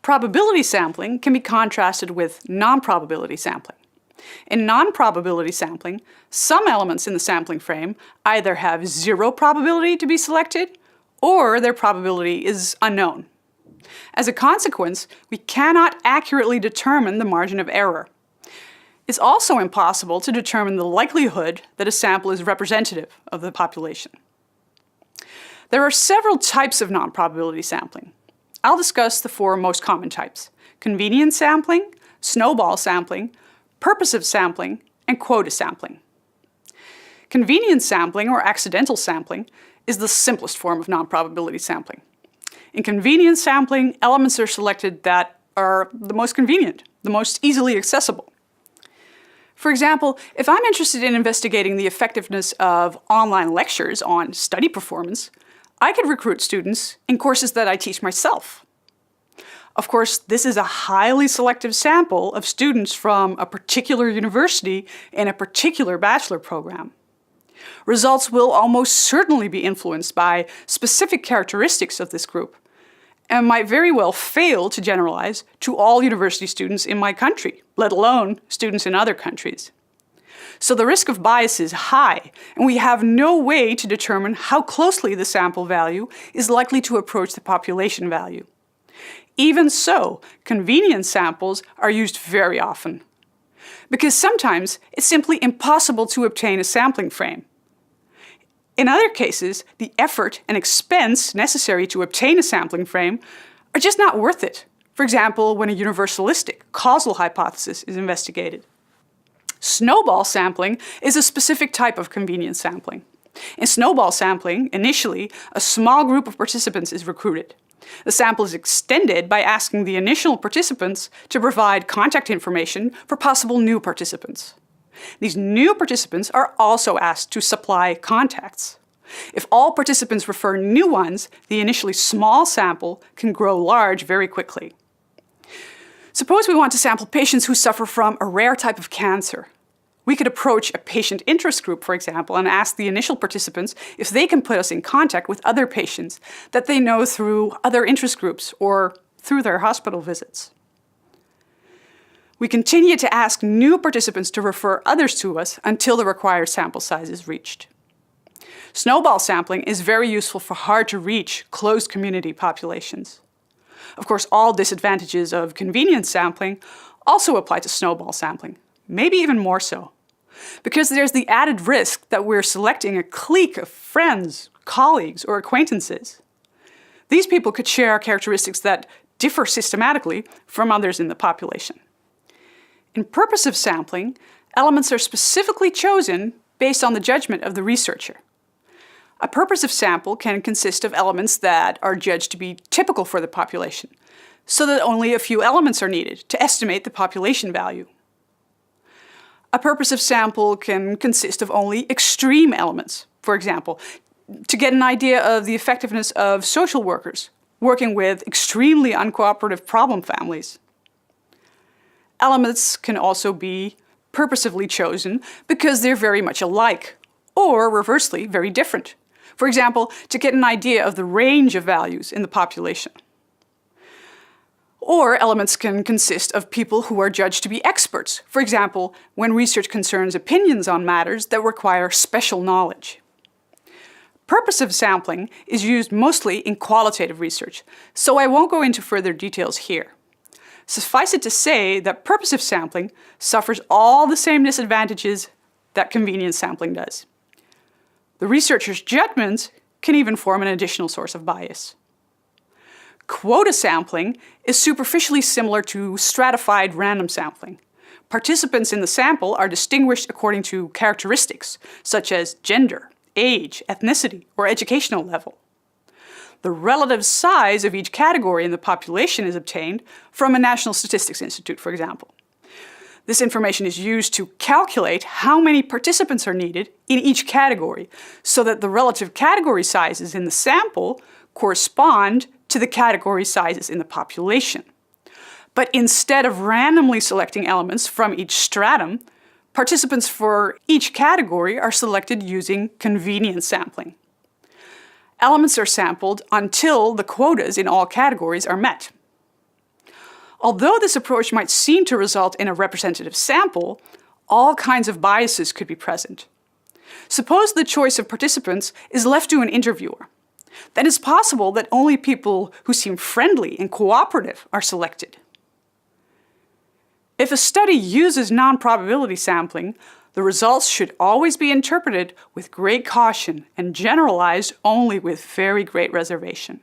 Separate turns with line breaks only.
Probability sampling can be contrasted with non-probability sampling. In non-probability sampling, some elements in the sampling frame either have zero probability to be selected or their probability is unknown. As a consequence, we cannot accurately determine the margin of error. It's also impossible to determine the likelihood that a sample is representative of the population. There are several types of non-probability sampling. I'll discuss the four most common types: convenience sampling, snowball sampling, purposive sampling, and quota sampling. Convenience sampling, or accidental sampling, is the simplest form of non-probability sampling. In convenience sampling, elements are selected that are the most convenient, the most easily accessible. For example, if I'm interested in investigating the effectiveness of online lectures on study performance, I could recruit students in courses that I teach myself. Of course, this is a highly selective sample of students from a particular university in a particular bachelor program. Results will almost certainly be influenced by specific characteristics of this group, and might very well fail to generalize to all university students in my country, let alone students in other countries. So the risk of bias is high, and we have no way to determine how closely the sample value is likely to approach the population value. Even so, convenience samples are used very often, because sometimes it's simply impossible to obtain a sampling frame. In other cases, the effort and expense necessary to obtain a sampling frame are just not worth it. For example, when a universalistic causal hypothesis is investigated. Snowball sampling is a specific type of convenience sampling. In snowball sampling, initially, a small group of participants is recruited. The sample is extended by asking the initial participants to provide contact information for possible new participants. These new participants are also asked to supply contacts. If all participants refer new ones, the initially small sample can grow large very quickly. Suppose we want to sample patients who suffer from a rare type of cancer. We could approach a patient interest group, for example, and ask the initial participants if they can put us in contact with other patients that they know through other interest groups or through their hospital visits. We continue to ask new participants to refer others to us until the required sample size is reached. Snowball sampling is very useful for hard-to-reach, closed community populations. Of course, all disadvantages of convenience sampling also apply to snowball sampling, maybe even more so, because there's the added risk that we're selecting a clique of friends, colleagues, or acquaintances. These people could share characteristics that differ systematically from others in the population. In purposive sampling, elements are specifically chosen based on the judgment of the researcher. A purposive sample can consist of elements that are judged to be typical for the population, so that only a few elements are needed to estimate the population value. A purposive sample can consist of only extreme elements, for example, to get an idea of the effectiveness of social workers working with extremely uncooperative problem families. Elements can also be purposively chosen because they're very much alike, or reversely, very different. For example, to get an idea of the range of values in the population. Or elements can consist of people who are judged to be experts, for example, when research concerns opinions on matters that require special knowledge. Purposive sampling is used mostly in qualitative research, so I won't go into further details here. Suffice it to say that purposive sampling suffers all the same disadvantages that convenience sampling does. The researcher's judgments can even form an additional source of bias. Quota sampling is superficially similar to stratified random sampling. Participants in the sample are distinguished according to characteristics such as gender, age, ethnicity, or educational level. The relative size of each category in the population is obtained from a National Statistics Institute, for example. This information is used to calculate how many participants are needed in each category, so that the relative category sizes in the sample correspond to the category sizes in the population. But instead of randomly selecting elements from each stratum, participants for each category are selected using convenience sampling. Elements are sampled until the quotas in all categories are met. Although this approach might seem to result in a representative sample, all kinds of biases could be present. Suppose the choice of participants is left to an interviewer. Then it's possible that only people who seem friendly and cooperative are selected. If a study uses non-probability sampling, the results should always be interpreted with great caution and generalized only with very great reservation.